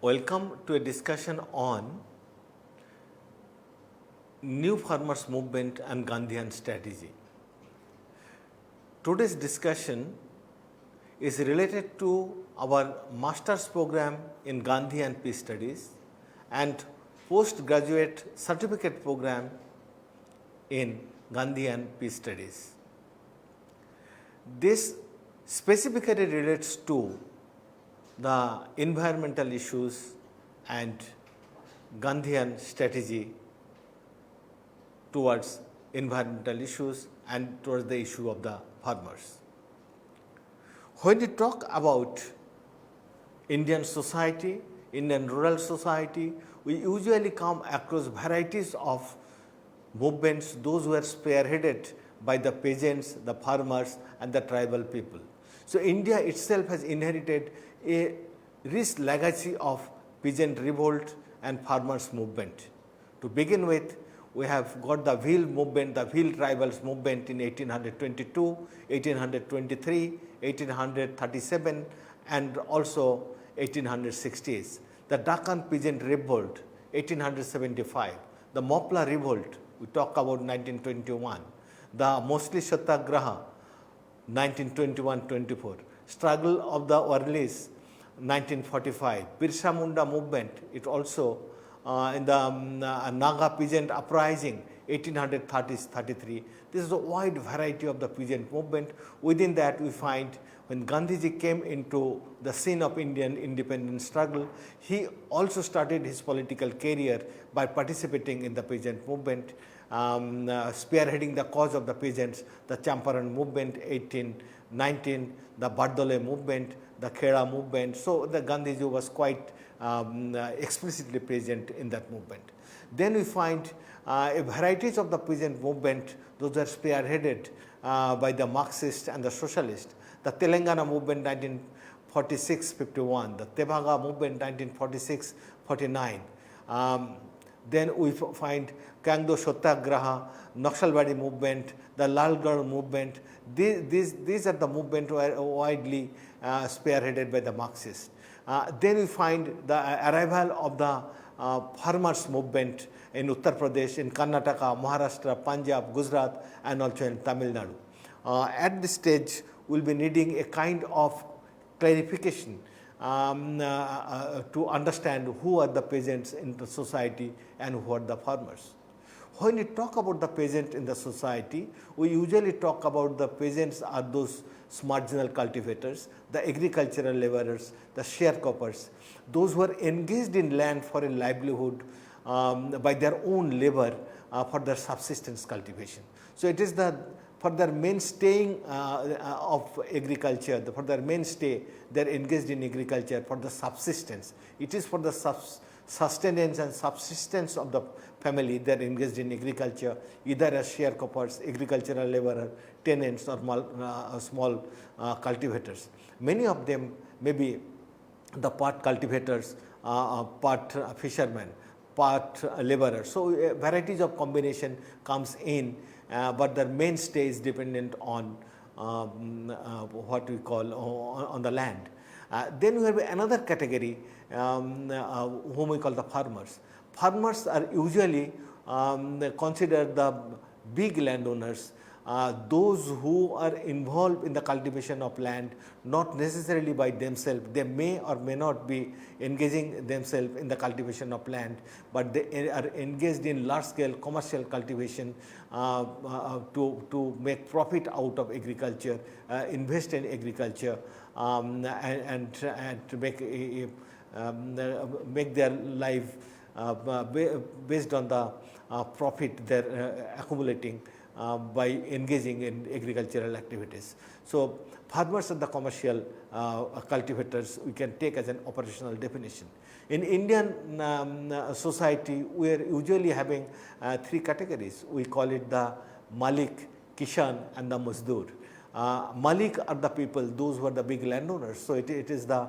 Welcome to a discussion on New Farmers Movement and Gandhian Strategy. Today's discussion is related to our master's program in Gandhian Peace Studies and postgraduate certificate program in Gandhian Peace Studies. This specifically relates to the environmental issues and Gandhian strategy towards environmental issues and towards the issue of the farmers. When we talk about Indian society, Indian rural society, we usually come across varieties of movements, those who are spearheaded by the peasants, the farmers and the tribal people. So, India itself has inherited a rich legacy of peasant revolt and farmers movement. To begin with, we have got the Bhil movement, the Bhil tribals movement in 1822, 1823, 1837 and also 1860s. The Deccan peasant revolt 1875, the Mopla revolt we talk about 1921, the Mostly Satyagraha 1921-24, struggle of the Orlis 1945, Birsa Munda movement, it also in the Naga peasant uprising 1830-33. This is a wide variety of the peasant movement. Within that we find when Gandhiji came into the scene of Indian independence struggle, he also started his political career by participating in the peasant movement, spearheading the cause of the peasants, the Champaran movement 1819, the Bardole movement, the Khera movement. So, the Gandhiji was quite explicitly present in that movement. Then we find varieties of the peasant movement, those are spearheaded by the Marxists and the socialists. The Telangana movement 1946-51, the Tebaga movement 1946-49. Then we find Kangdo Satyagraha, Naxalbari movement, the Lalgarh movement. These are the movements widely spearheaded by the Marxists. Then we find the arrival of the farmers movement in Uttar Pradesh, in Karnataka, Maharashtra, Punjab, Gujarat and also in Tamil Nadu. At this stage, we will be needing a kind of clarification to understand who are the peasants in the society and who are the farmers. When we talk about the peasant in the society, we usually talk about the peasants are those marginal cultivators, the agricultural laborers, the sharecroppers, those who are engaged in land for a livelihood by their own labor for their subsistence cultivation. So, it is for their mainstaying of agriculture, for their mainstay they are engaged in agriculture for the subsistence. It is for the sustenance and subsistence of the family they are engaged in agriculture, either as sharecroppers, agricultural laborer, tenants or small cultivators. Many of them may be the part cultivators, part fishermen, part laborers. So, varieties of combination comes in, but their mainstay is dependent on what we call on the land. Then we have another category whom we call the farmers. Farmers are usually considered the big landowners, those who are involved in the cultivation of land, not necessarily by themselves. They may or may not be engaging themselves in the cultivation of land, but they are engaged in large scale commercial cultivation to make profit out of agriculture, invest in agriculture and to make their life based on the profit they are accumulating by engaging in agricultural activities. So, farmers are the commercial cultivators we can take as an operational definition. In Indian society, we are usually having three categories. We call it the Malik, Kishan and the Mazdoor. Malik are the people, those who are the big landowners. So, it is the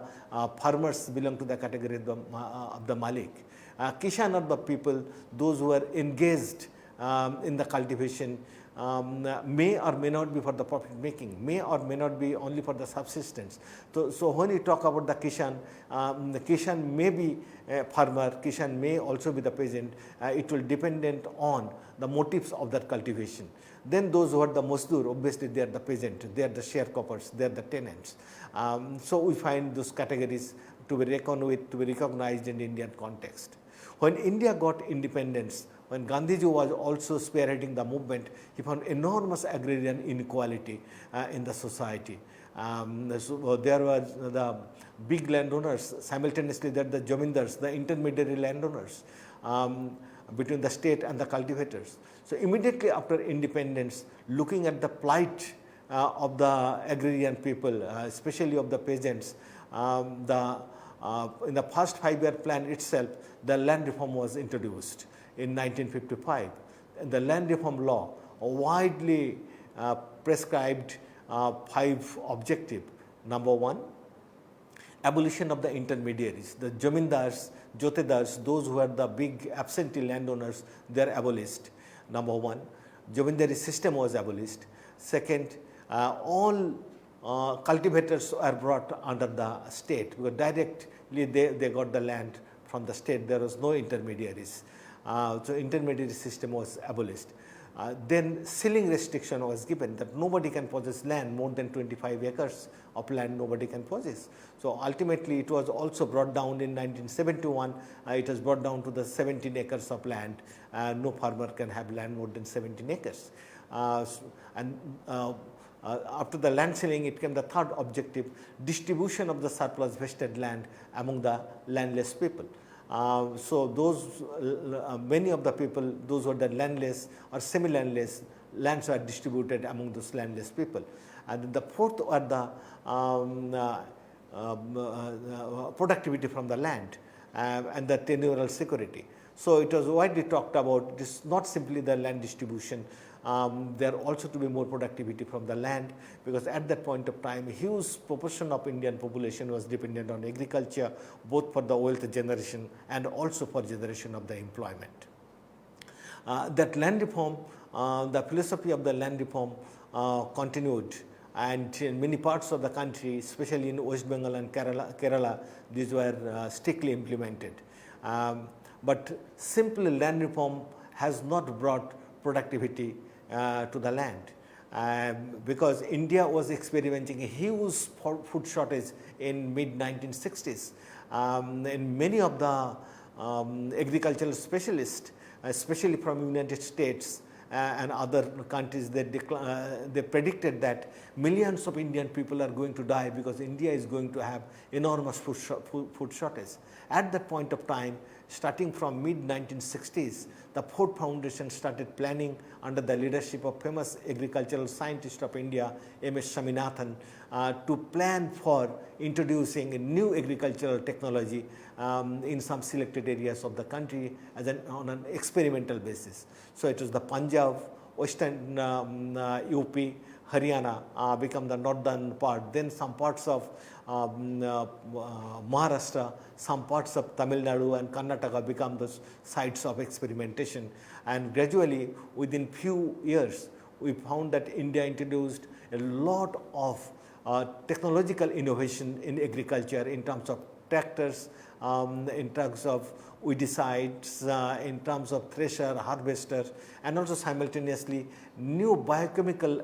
farmers belong to the category of the Malik. Kishan are the people, those who are engaged in the cultivation may or may not be for the profit making, may or may not be only for the subsistence. So when you talk about the Kishan may be a farmer, Kishan may also be the peasant. It will dependent on the motives of that cultivation. Then those who are the Mazdoor, obviously they are the peasant, they are the sharecroppers, they are the tenants. So we find those categories to be reckoned with, to be recognized in the Indian context. When India got independence, when Gandhiji was also spearheading the movement, he found enormous agrarian inequality in the society. So there were the big landowners, simultaneously there are the jamindars, the intermediary landowners between the state and the cultivators. So immediately after independence, looking at the plight of the agrarian people, especially of the peasants, in the first 5-year plan itself, the land reform was introduced in 1955. The land reform law widely prescribed 5 objectives. Number 1, abolition of the intermediaries. The jamindars, jotedars, those who are the big absentee landowners, they are abolished. Number 1, jamindari system was abolished. Second, all cultivators are brought under the state, because directly they got the land from the state. There was no intermediaries. So intermediary system was abolished. Then ceiling restriction was given that nobody can possess land more than 25 acres of land, nobody can possess. So ultimately it was also brought down in 1971, it was brought down to the 17 acres of land. No farmer can have land more than 17 acres. After the land ceiling, it came the third objective, distribution of the surplus vested land among the landless people. So those many of the people, those who are the landless or semi-landless, lands are distributed among those landless people. And the fourth are the productivity from the land and the tenurial security. So it was widely talked about, this not simply the land distribution, there also to be more productivity from the land, because at that point of time a huge proportion of Indian population was dependent on agriculture, both for the wealth generation and also for generation of the employment. That land reform, the philosophy of the land reform continued, and in many parts of the country, especially in West Bengal and Kerala, these were strictly implemented. But simple land reform has not brought productivity to the land, because India was experiencing a huge food shortage in mid-1960s. And many of the agricultural specialists, especially from United States and other countries, they predicted that millions of Indian people are going to die because India is going to have enormous food shortage. At that point of time, starting from mid-1960s, the Ford Foundation started planning under the leadership of famous agricultural scientist of India, M.S. Swaminathan, to plan for introducing a new agricultural technology in some selected areas of the country on an experimental basis. So it was the Punjab, Western UP, Haryana become the northern part, then some parts of Maharashtra, some parts of Tamil Nadu and Karnataka become the sites of experimentation. And gradually, within few years, we found that India introduced a lot of technological innovation in agriculture in terms of tractors, in terms of weedicides, in terms of thresher, harvester, and also simultaneously new biochemical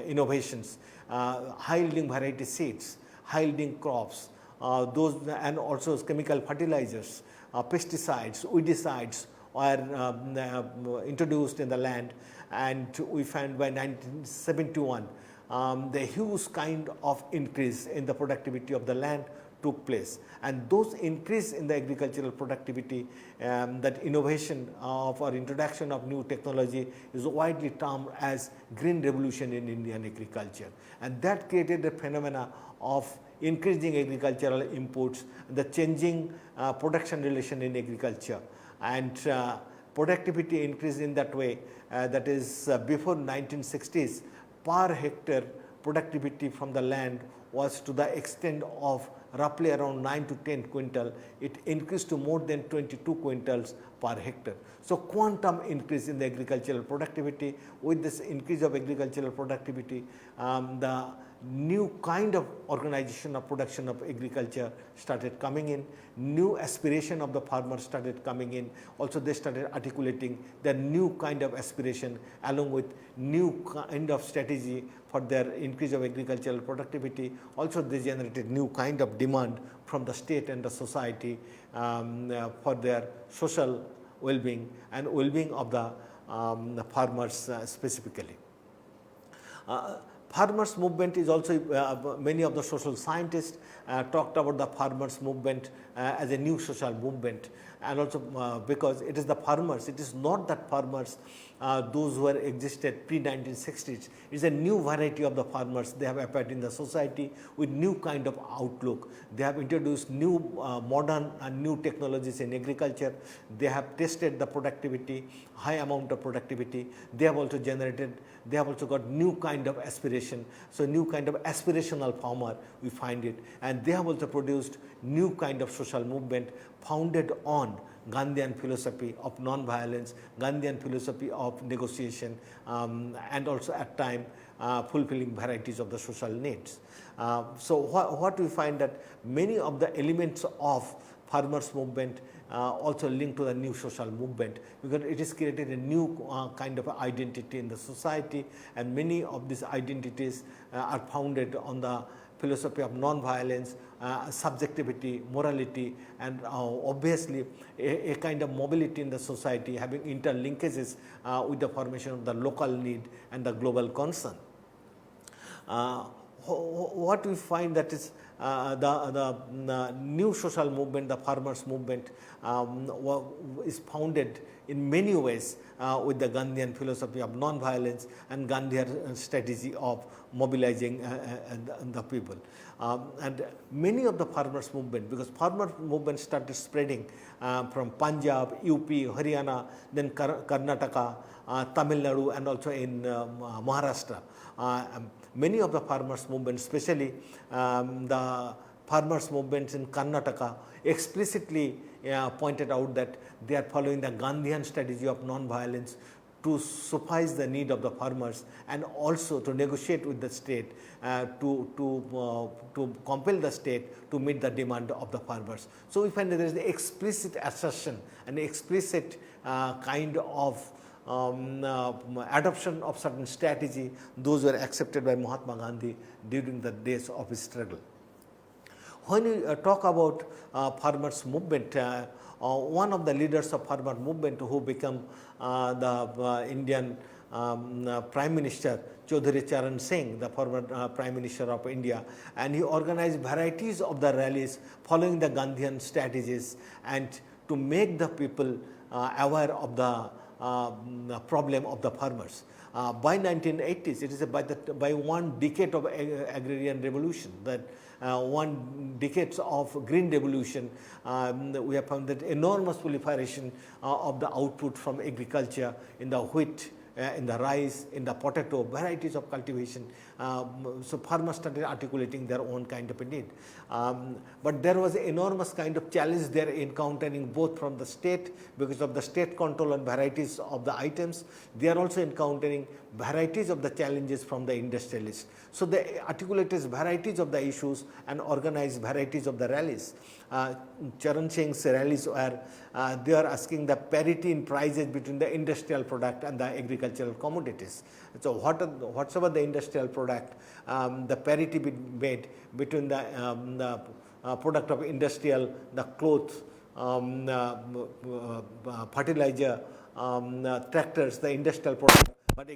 innovations, high-yielding variety seeds, high-yielding crops, those, and also chemical fertilizers, pesticides, weedicides were introduced in the land, and we found by 1971 the huge kind of increase in the productivity of the land took place. And those increase in the agricultural productivity, that innovation of or introduction of new technology is widely termed as green revolution in Indian agriculture. And that created a phenomena of increasing agricultural inputs, the changing production relation in agriculture, and productivity increased in that way, that is before 1960s, per hectare productivity from the land was to the extent of roughly around 9 to 10 quintal, it increased to more than 22 quintals per hectare. So, quantum increase in the agricultural productivity. With this increase of agricultural productivity, the new kind of organization of production of agriculture started coming in, new aspiration of the farmers started coming in. Also they started articulating their new kind of aspiration along with new kind of strategy for their increase of agricultural productivity. Also they generated new kind of demand from the state and the society for their social well-being and well-being of the farmers specifically. Farmers movement is also, many of the social scientists talked about the farmers movement as a new social movement, and also because it is the farmers, it is not that farmers those who were existed pre-1960s, it is a new variety of the farmers. They have appeared in the society with new kind of outlook. They have introduced new modern and new technologies in agriculture. They have tested the productivity, high amount of productivity. They have also generated, they have also got new kind of aspiration. So, new kind of aspirational farmer we find it, and they have also produced new kind of social movement founded on Gandhian philosophy of non-violence, Gandhian philosophy of negotiation, and also at time fulfilling varieties of the social needs. So, what we find that many of the elements of farmers movement also linked to the new social movement, because it has created a new kind of identity in the society, and many of these identities are founded on the philosophy of non-violence, subjectivity, morality, and obviously a kind of mobility in the society having interlinkages with the formation of the local need and the global concern. What we find that is the new social movement, the farmers movement, is founded in many ways with the Gandhian philosophy of non-violence and Gandhian strategy of mobilizing the people. And many of the farmers movement, because farmer movement started spreading from Punjab, UP, Haryana, then Karnataka, Tamil Nadu, and also in Maharashtra. Many of the farmers movement, especially the farmers movements in Karnataka, explicitly pointed out that they are following the Gandhian strategy of non-violence to suffice the need of the farmers and also to negotiate with the state to compel the state to meet the demand of the farmers. So, we find that there is the explicit assertion and explicit kind of adoption of certain strategy. Those were accepted by Mahatma Gandhi during the days of his struggle. When we talk about farmers movement, one of the leaders of farmer movement who became the Indian Prime Minister, Chaudhary Charan Singh, the former Prime Minister of India, and he organized varieties of the rallies following the Gandhian strategies and to make the people aware of the problem of the farmers. By 1980s, it is by one decade of agrarian revolution, that one decades of green revolution, we have found that enormous proliferation of the output from agriculture in the wheat, in the rice, in the potato, varieties of cultivation. So, farmers started articulating their own kind of a need. But there was an enormous kind of challenge they are encountering both from the state because of the state control and varieties of the items. They are also encountering varieties of the challenges from the industrialists. So, they articulated varieties of the issues and organized varieties of the rallies. Charan Singh's rallies were, they are asking the parity in prices between the industrial product and the agricultural commodities. So, whatsoever the industrial product, the parity be made between the product of industrial, the cloth, fertilizer, tractors, the industrial product, but